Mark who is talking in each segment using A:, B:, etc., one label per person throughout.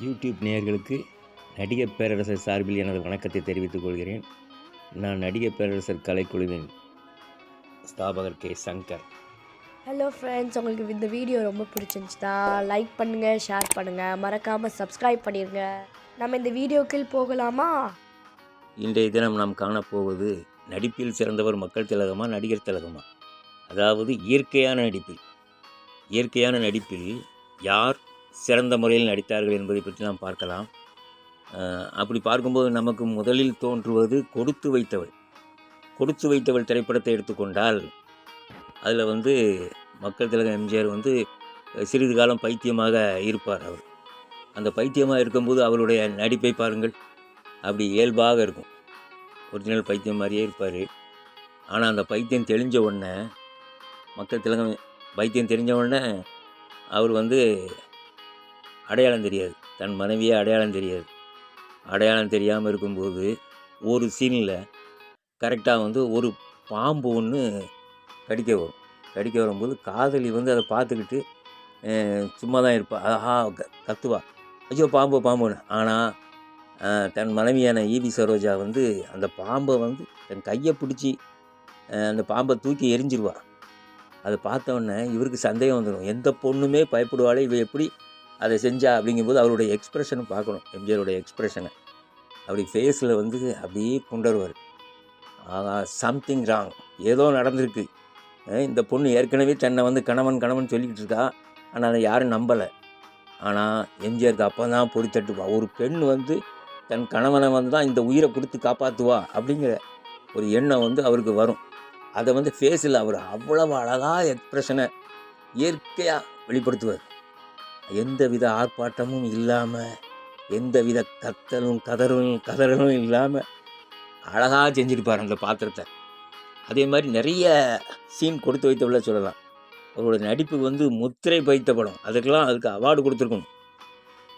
A: YouTube நேயர்களுக்கு நடிகர் பேரரசர் சார்பில் எனது வணக்கத்தை தெரிவித்துக் கொள்கிறேன். நான் நடிகர் பேரரசர் கலைக்குழுவின் ஸ்தாபகர் கே சங்கர்.
B: ஹலோ ஃப்ரெண்ட்ஸ், உங்களுக்கு இந்த வீடியோ ரொம்ப பிடிச்சிருந்துச்சுன்னா லைக் பண்ணுங்கள், ஷேர் பண்ணுங்கள், மறக்காமல் சப்ஸ்கிரைப் பண்ணிடுங்க. நம்ம இந்த வீடியோக்குள் போகலாமா?
A: இன்றைய தினம் நாம் காணப்போவது நடிப்பில் சிறந்தவர் மக்கள் திலகமா நடிகர் திலகமா, அதாவது இயற்கையான நடிப்பில் யார் சிறந்த முறையில் நடித்தார்கள் என்பதை பற்றி நாம் பார்க்கலாம். அப்படி பார்க்கும்போது நமக்கு முதலில் தோன்றுவது கொடுத்து வைத்தவள் திரைப்படத்தை எடுத்துக்கொண்டால் அதில் மக்கள் திலகம் எம்ஜிஆர் சிறிது காலம் பைத்தியமாக இருப்பார். அவர் அந்த பைத்தியமாக இருக்கும்போது அவருடைய நடிப்பை பாருங்கள், அப்படி இயல்பாக இருக்கும். ஒரிஜினல் பைத்தியம் மாதிரியே இருப்பார். ஆனால் அந்த பைத்தியம் தெரிஞ்ச உடனே மக்கள் திலகம் பைத்தியம் தெரிஞ்ச உடனே அவர் அடையாளம் தெரியாது, தன் மனைவியே அடையாளம் தெரியாது. அடையாளம் தெரியாமல் இருக்கும்போது ஒரு சீனில் கரெக்டாக ஒரு பாம்பு ஒன்று கடிக்க வரும்போது காதலி அதை பார்த்துக்கிட்டு சும்மா தான் இருப்பா. ஆஹா கத்துவா, ஐயோ பாம்புன்னு. ஆனால் தன் மனைவியான ஈவி சரோஜா அந்த பாம்பை தன் கையை பிடிச்சி அந்த பாம்பை தூக்கி எரிஞ்சிருவா. அதை பார்த்தோன்னே இவருக்கு சந்தேகம் வந்துடும், எந்த பொண்ணுமே பயப்படுவாளே, இவ எப்படி அதை செஞ்சா அப்படிங்கும்போது அவருடைய எக்ஸ்ப்ரெஷனை பார்க்கணும். எம்ஜிஆருடைய எக்ஸ்ப்ரெஷனை அப்படி ஃபேஸில் அப்படியே கொண்டுருவார். சம்திங் ராங், ஏதோ நடந்திருக்கு. இந்த பொண்ணு ஏற்கனவே தன்னை கணவன் சொல்லிக்கிட்டு இருக்கா, ஆனால் அதை யாரும் நம்பலை. ஆனால் எம்ஜிஆருக்கு அப்போ தான் பொறி தட்டுவா. ஒரு பெண் தன் கணவனை தான் இந்த உயிரை கொடுத்து காப்பாற்றுவா அப்படிங்கிற ஒரு எண்ணம் அவருக்கு வரும். அதை ஃபேஸில் அவர் அவ்வளவு அழகாக எக்ஸ்ப்ரெஷனை இயற்கையாக வெளிப்படுத்துவார். எந்த வித ஆர்ப்பாட்டமும் இல்லாமல், எந்த வித கதறலும் இல்லாமல் அழகாக செஞ்சுருப்பார் அந்த பாத்திரத்தை. அதே மாதிரி நிறைய சீன் கொடுத்து வைத்தவள சொல்லலாம். அவரோட நடிப்பு முத்திரை பதித்த படம், அதுக்கு அவார்டு கொடுத்துருக்கணும்.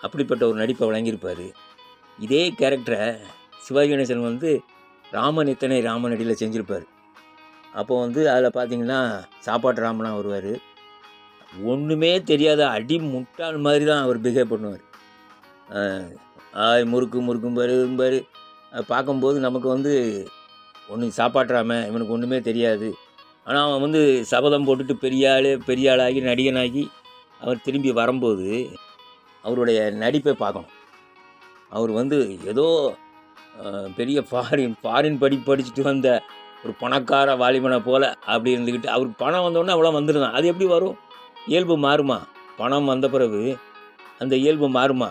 A: அப்படிப்பட்ட ஒரு நடிப்பை வழங்கியிருப்பார். இதே கேரக்டரை சிவாஜி கணேசன் ராமன் எத்தனை ராமனடியில் செஞ்சுருப்பார். அப்போ அதில் பார்த்திங்கன்னா சாப்பாட்டு ராமனாக வருவார். ஒன்றுமே தெரியாத அடி முட்டாள் மாதிரி தான் அவர் பிஹேவ் பண்ணுவார். முறுக்கும்பாரு. பார்க்கும்போது நமக்கு ஒன்று சாப்பாட்டுறாம, இவனுக்கு ஒன்றுமே தெரியாது. ஆனால் அவன் சபதம் போட்டுட்டு பெரிய ஆளாகி நடிகனாகி அவர் திரும்பி வரும்போது அவருடைய நடிப்பை பார்க்கணும். அவர் ஏதோ பெரிய ஃபாரின் படிச்சுட்டு வந்த ஒரு பணக்கார வாலிபனை போல் அப்படி இருந்துக்கிட்டு, அவருக்கு பணம் வந்தோடனே அவ்வளோ வந்துருந்தான். அது எப்படி வரும்? இயல்பு மாறுமா? பணம் வந்த பிறகு அந்த இயல்பு மாறுமா?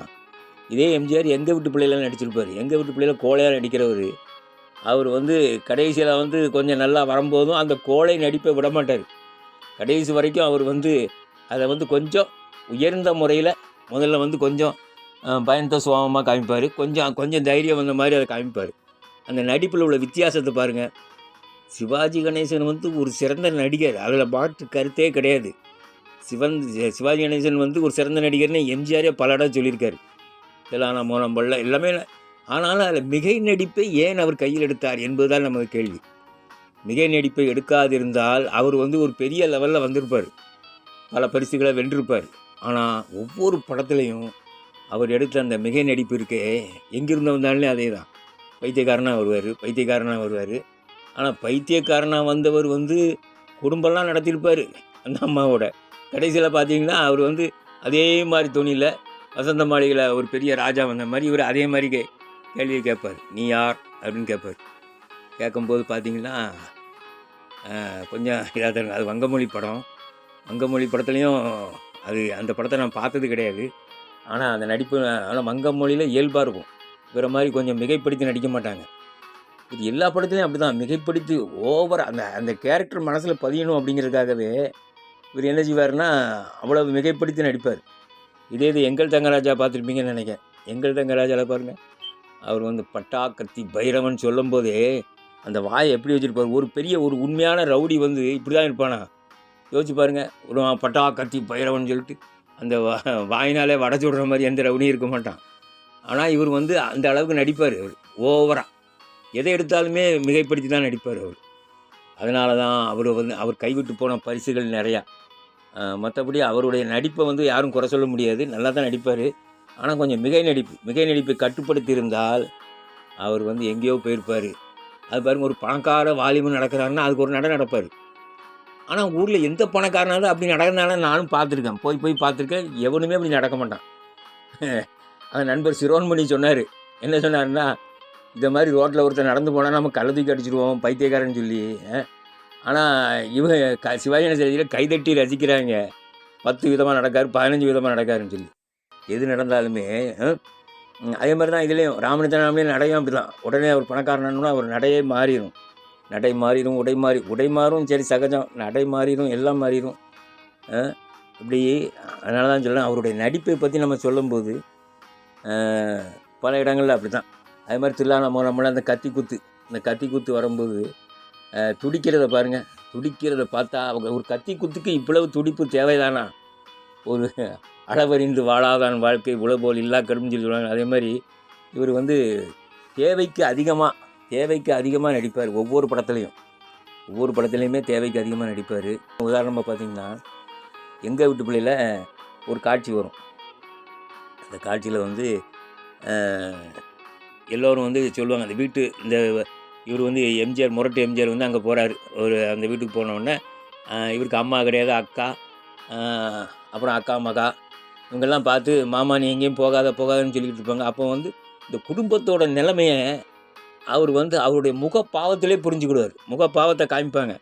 A: இதே எம்ஜிஆர் எங்கள் வீட்டு பிள்ளைலாம் நடிச்சிருப்பார். எங்கள் வீட்டு பிள்ளைல கோழையாக நடிக்கிறவர். அவர் கடைசியில் கொஞ்சம் நல்லா வரும்போதும் அந்த கோழை நடிப்பை விட மாட்டார். கடைசி வரைக்கும் அவர் அதை கொஞ்சம் உயர்ந்த முறையில் முதல்ல கொஞ்சம் பயந்த சுபாவமாக காமிப்பார். கொஞ்சம் தைரியம் வந்த மாதிரி அதை காமிப்பார். அந்த நடிப்பில் உள்ள வித்தியாசத்தை பாருங்கள். சிவாஜி கணேசன் ஒரு சிறந்த நடிகர், அதில் மாற்று கருத்தே கிடையாது. சிவாஜி கணேசன் ஒரு சிறந்த நடிகர்னு எம்ஜிஆரே பல இடம் சொல்லியிருக்காரு. திலானா மோனம் பல்ல எல்லாமே. ஆனாலும் அதில் மிகை நடிப்பை ஏன் அவர் கையில் எடுத்தார் என்பதுதான் நமக்கு கேள்வி. மிகை நடிப்பை எடுக்காதிருந்தால் அவர் ஒரு பெரிய லெவலில் வந்திருப்பார், பல பரிசுகளை வென்றிருப்பார். ஆனால் ஒவ்வொரு படத்துலையும் அவர் எடுத்த அந்த மிகை நடிப்பு இருக்கே, எங்கிருந்து வந்தாலும் அதே தான். பைத்தியக்காரனாக வருவார். ஆனால் பைத்தியக்காரனாக வந்தவர் குடும்பம்லாம் நடத்தியிருப்பார் அந்த அம்மாவோட. கடைசியில் பார்த்தீங்கன்னா அவர் அதே மாதிரி துணியில் வசந்த மாளிகையில் ஒரு பெரிய ராஜா வந்த மாதிரி இவர் அதே மாதிரி கேள்வியை கேட்பார், நீ யார் அப்படின்னு கேட்பார். கேட்கும்போது பார்த்தீங்கன்னா கொஞ்சம் இதாக தான். அது வங்கமொழி படத்துலேயும் அந்த படத்தை நான் பார்த்தது கிடையாது. ஆனால் அந்த நடிப்பு வங்கமொழியில் இயல்பாக இருக்கும். வேறு மாதிரி கொஞ்சம் மிகைப்படுத்தி நடிக்க மாட்டாங்க. இது எல்லா படத்துலையும் அப்படி தான், மிகைப்படுத்தி ஓவர் அந்த கேரக்டர் மனசில் பதியணும் அப்படிங்கிறதுக்காகவே இவர் என்ன செய்வார்னா அவ்வளோ மிகைப்படுத்தி நடிப்பார். இதே இது எங்கள் தங்கராஜா பார்த்துருப்பீங்கன்னு நினைக்கிறேன். எங்கள் தங்கராஜாவில் பாருங்கள், அவர் பட்டா கத்தி பைரவன் சொல்லும் போதே அந்த வாயை எப்படி வச்சுருப்பார். ஒரு பெரிய ஒரு உண்மையான ரவுடி இப்படி தான் இருப்பானா யோசிச்சு பாருங்கள். ஒரு பட்டா கத்தி பைரவன் சொல்லிட்டு அந்த வாயினாலே வடைச்சி விடுற மாதிரி எந்த ரவுடியும் இருக்க மாட்டான். ஆனால் இவர் அந்த அளவுக்கு நடிப்பார். அவர் ஓவராக எதை எடுத்தாலுமே மிகைப்படுத்தி தான் நடிப்பார் அவர். அதனால தான் அவர் கைவிட்டு போன பரிசுகள் நிறையா. மற்றபடி அவருடைய நடிப்பை யாரும் குறை சொல்ல முடியாது, நல்லா தான் நடிப்பார். ஆனால் கொஞ்சம் மிகை நடிப்பை கட்டுப்படுத்தி இருந்தால் அவர் வந்து எங்கேயோ போயிருப்பார். அது பாருங்கள், ஒரு பணக்கார வாலிபன் நடக்கிறாருன்னா அதுக்கு ஒரு நடப்பார். ஆனால் ஊரில் எந்த பணக்காரனாலும் அப்படி நடக்கிறதுனால நானும் பார்த்துருக்கேன், போய் பார்த்துருக்கேன். எவனுமே அப்படி நடக்க மாட்டான். அந்த நண்பர் சிரோன்மணி சொன்னார். என்ன சொன்னார்னா, இந்த மாதிரி ரோட்டில் ஒருத்தர் நடந்து போனால் நம்ம கள்ள தூக்கி அடிச்சிடுவோம் பைத்தியக்காரன்னு சொல்லி. ஆனால் இவங்க சிவாஜி கணேசன் கைதட்டி ரசிக்கிறாங்க. 10 விதமாக நடக்காரு, 15 விதமாக நடக்காருன்னு சொல்லி. எது நடந்தாலுமே அதே மாதிரி தான் இதுலேயும் ராமனித்தனாமலே நடையும் அப்படி தான். உடனே அவர் பணக்காரனா அவர் நடையே மாறிடும். நடை மாறிடும், உடை மாறும், சரி சகஜம். நடை மாறிடும், எல்லாம் மாறிடும். இப்படி அதனால தான் சொல்கிறேன், அவருடைய நடிப்பை பற்றி நம்ம சொல்லும்போது பல இடங்களில் அப்படி தான். அதே மாதிரி நம்மள அந்த கத்தி குத்து வரும்போது துடிக்கிறத பாருங்கள். துடிக்கிறத பார்த்தா அவங்க ஒரு கத்தி குத்துக்கு இவ்வளவு துடிப்பு தேவைதானா? ஒரு அளவறிந்து வாழாதான் வாழ்க்கை உளபோல் இல்லா கடும் சொல்லி சொல்லுவாங்க. அதே மாதிரி இவர் வந்து தேவைக்கு அதிகமாக நடிப்பார். ஒவ்வொரு படத்துலையுமே தேவைக்கு அதிகமாக நடிப்பார். உதாரணமாக பார்த்திங்கன்னா, எங்கள் வீட்டு பிள்ளையில் ஒரு காட்சி வரும். அந்த காட்சியில் வந்து எல்லோரும் வந்து சொல்லுவாங்க, அந்த இவர் வந்து முரட்டு எம்ஜிஆர் வந்து அங்கே போகிறாரு. அந்த வீட்டுக்கு போனோடனே இவருக்கு அம்மா கிடையாது, அக்கா, அப்புறம் அக்கா மகா இவங்கெல்லாம் பார்த்து, மாமா நீ எங்கேயும் போகாதன்னு சொல்லிக்கிட்டு இருப்பாங்க. அப்போ வந்து இந்த குடும்பத்தோட நிலைமையை அவர் வந்து அவருடைய முகப்பாவத்திலே புரிஞ்சுக்கிடுவார். முகப்பாவத்தை காமிப்பாங்க.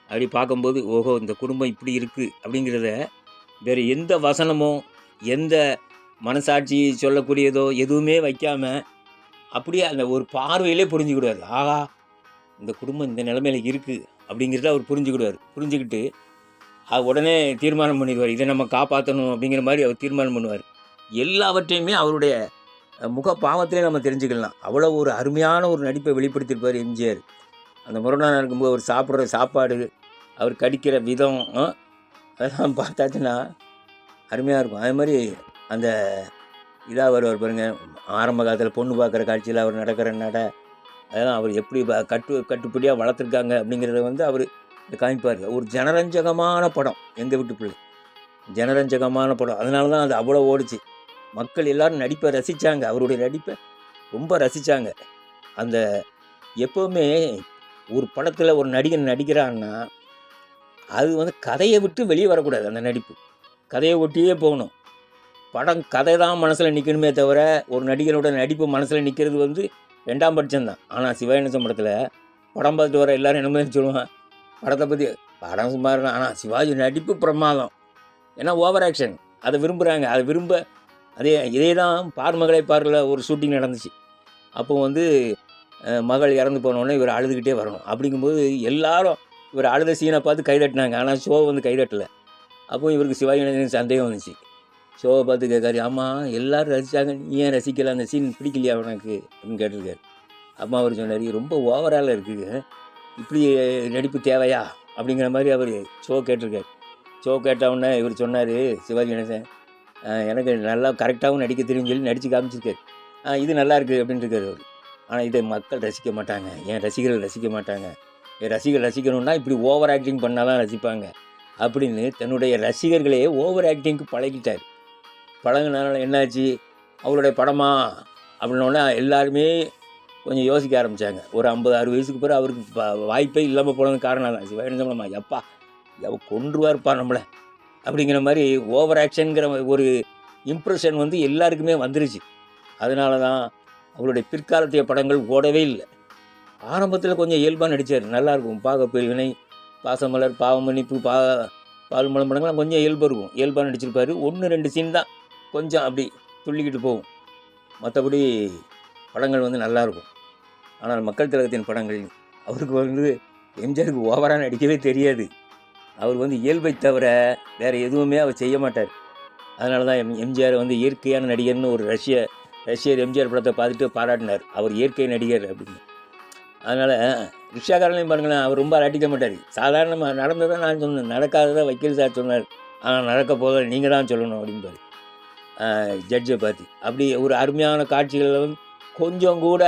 A: அப்படி பார்க்கும்போது, ஓஹோ இந்த குடும்பம் இப்படி இருக்குது அப்படிங்கிறத வேறு எந்த வசனமோ எந்த மனசாட்சி சொல்லக்கூடியதோ எதுவுமே வைக்காமல் அப்படியே அந்த ஒரு பார்வையிலே புரிஞ்சுக்கிடுவார். ஆகா இந்த குடும்பம் இந்த நிலைமையில் இருக்குது அப்படிங்கிறத அவர் புரிஞ்சுக்கிட்டு உடனே தீர்மானம் பண்ணிடுவார், இதை நம்ம காப்பாற்றணும் அப்படிங்கிற மாதிரி அவர் தீர்மானம் பண்ணுவார். எல்லாவற்றையுமே அவருடைய முகப்பாவத்திலே நம்ம தெரிஞ்சுக்கலாம். அவ்வளோ ஒரு அருமையான ஒரு நடிப்பை வெளிப்படுத்தியிருப்பார் எம்ஜிஆர். அந்த முரணாக இருக்கும்போது அவர் சாப்பிட்ற சாப்பாடு, அவர் கடிக்கிற விதம், அதெல்லாம் பார்த்தாச்சுன்னா அருமையாக இருக்கும். அதே மாதிரி அந்த வருவார் பாருங்கள், ஆரம்ப காலத்தில் பொண்ணு பார்க்குற காட்சியில் அவர் நடக்கிற அதெல்லாம் அவர் எப்படி கட்டுப்படியாக வளர்த்துருக்காங்க அப்படிங்கிறத வந்து அவர் காமிப்பார். ஒரு ஜனரஞ்சகமான படம் எங்கள் வீட்டு பிள்ளை, ஜனரஞ்சகமான படம். அதனால தான் அது அவ்வளோ ஓடிச்சு. மக்கள் எல்லோரும் நடிப்பை ரசித்தாங்க, அவருடைய நடிப்பை ரொம்ப ரசித்தாங்க. அந்த எப்போவுமே ஒரு படத்தில் ஒரு நடிகன் நடிக்கிறான்னா அது வந்து கதையை விட்டு வெளியே வரக்கூடாது. அந்த நடிப்பு கதையை ஒட்டியே போகணும். படம் கதை தான் மனசில் நிற்கணுமே தவிர ஒரு நடிகரோட நடிப்பு மனசில் நிற்கிறது வந்து 2ஆம் பட்சம்தான். ஆனால் சிவாஜி கணேசன் படத்தில் படம் பார்த்துட்டு வர எல்லோரும் என்ன மாதிரி சொல்லுவாங்க, படத்தை பற்றி படம் சுமார் தான், ஆனால் சிவாஜி நடிப்பு பிரமாதம். ஏன்னா ஓவர் ஆக்ஷன் அதை விரும்புகிறாங்க. இதே தான் பார்மகளை பார்க்கல ஒரு ஷூட்டிங் நடந்துச்சு. அப்போ வந்து மகள் இறந்து போனோடனே இவர் அழுதுகிட்டே வரணும். அப்படிங்கும்போது எல்லாரும் இவர் அழுத சீனை பார்த்து கைதட்டினாங்க. ஆனால் ஷோ வந்து கைதட்டலை. அப்போ இவருக்கு சிவாஜி கணேசன் சந்தேகம் வந்துச்சு. ஷோவை பார்த்து கேட்காரு, ஆமாம் எல்லோரும் ரசித்தாங்க, நீ ஏன் ரசிக்கலை, அந்த சீன் பிடிக்கலையா உனக்கு அப்படின்னு கேட்டிருக்காரு. அம்மா அவர் சொன்னார், ரொம்ப ஓவரால் இருக்குது, இப்படி நடிப்பு தேவையா அப்படிங்கிற மாதிரி அவர் ஷோ கேட்டிருக்காரு. ஷோ கேட்டவுடனே இவர் சொன்னார், சிவாஜி கணேசன் எனக்கு நல்லா கரெக்டாகவும் நடிக்க தெரியும்னு சொல்லி நடித்து காமிச்சிருக்காரு. இது நல்லா இருக்குது அப்படின்னு இருக்காரு அவர். ஆனால் இதை மக்கள் ரசிக்க மாட்டாங்க, என் ரசிகர்கள் ரசிக்க மாட்டாங்க, என் ரசிகர்கள் ரசிக்கணுன்னா இப்படி ஓவர் ஆக்டிங் பண்ணால் தான் ரசிப்பாங்க அப்படின்னு தன்னுடைய ரசிகர்களே ஓவர் ஆக்டிங்க்கு பழகிட்டார். பழகினால என்னாச்சு, அவருடைய படமா அப்படின்னோடனே எல்லாருமே கொஞ்சம் யோசிக்க ஆரம்பித்தாங்க. ஒரு 50-60 வயசுக்கு பிறகு அவருக்கு வாய்ப்பே இல்லாமல் போனதுக்கு காரணம் தான் சிவாஜி கணேசன். எப்பா கொன்றுவார்ப்பா நம்மளை அப்படிங்கிற மாதிரி ஓவர் ஆக்ஷனுங்கிற ஒரு இம்ப்ரெஷன் வந்து எல்லாருக்குமே வந்துருச்சு. அதனால தான் அவருடைய பிற்காலத்திய படங்கள் ஓடவே இல்லை. ஆரம்பத்தில் கொஞ்சம் இயல்பாக நடித்தார், நல்லாயிருக்கும். பிரிவினை, பாசமலர், பாவமன்னிப்பு, பால்மலம் படங்கள்லாம் கொஞ்சம் இயல்பாக இருக்கும். இயல்பாக நடிச்சிருப்பார். 1-2 சீன் தான் கொஞ்சம் அப்படி துள்ளிக்கிட்டு போகும். மற்றபடி படங்கள் வந்து நல்லாயிருக்கும். ஆனால் மக்கள் திலகத்தின் படங்கள் அவருக்கு வந்து எம்ஜிஆருக்கு ஓவராக நடிக்கவே தெரியாது. அவர் வந்து இயல்பை தவிர வேறு எதுவுமே அவர் செய்ய மாட்டார். அதனால தான் எம்ஜிஆர் வந்து இயற்கையான நடிகர்னு ஒரு ரஷ்யர் எம்ஜிஆர் படத்தை பார்த்துட்டு பாராட்டினார், அவர் இயற்கை நடிகர் அப்படின்னு. அதனால் ரிக்ஷாக்காரனையும் பாருங்களேன், அவர் ரொம்ப அடிக்க மாட்டார். சாதாரணமாக நடந்ததை நான் சொன்னேன், நடக்காததை வக்கீல் சார் சொன்னார், ஆனால் நடக்க போத நீங்கள் தான் சொல்லணும் அப்படின்பார் ஜட்ஜை பார்த்து. அப்படி ஒரு அருமையான காட்சிகளில் வந்து கொஞ்சம் கூட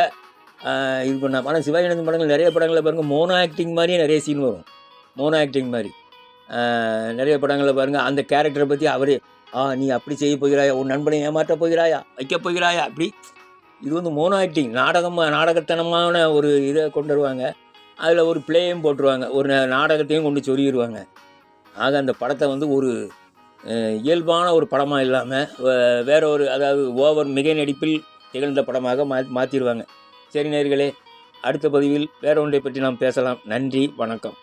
A: இது பண்ணால். ஆனால் சிவாஜி கணேசன் படங்கள் நிறைய படங்களில் பாருங்கள் மோனோ ஆக்டிங் மாதிரியே நிறைய சீன் வரும். மோனோ ஆக்டிங் மாதிரி நிறைய படங்களில் பாருங்கள் அந்த கேரக்டரை பற்றி நீ அப்படி செய்ய போகிறாயா, உன் நண்பனை ஏமாற்றப் போகிறாயா, வைக்கப் போகிறாயா, அப்படி. இது வந்து மோனோ ஆக்டிங், நாடகத்தனமான ஒரு இதை கொண்டு வருவாங்க. அதில் ஒரு ப்ளேயும் போட்டுருவாங்க, ஒரு நாடகத்தையும் கொண்டு சொல்லிடுவாங்க. ஆக அந்த படத்தை வந்து ஒரு இயல்பான ஒரு படமாக இல்லாமல் வேற ஒரு, அதாவது ஓவர் மிகை நடிப்பில் திகழ்ந்த படமாக மாற்றிடுவாங்க. சரி நேயர்களே, அடுத்த பதிவில் வேற ஒன்றை பற்றி நாம் பேசலாம். நன்றி, வணக்கம்.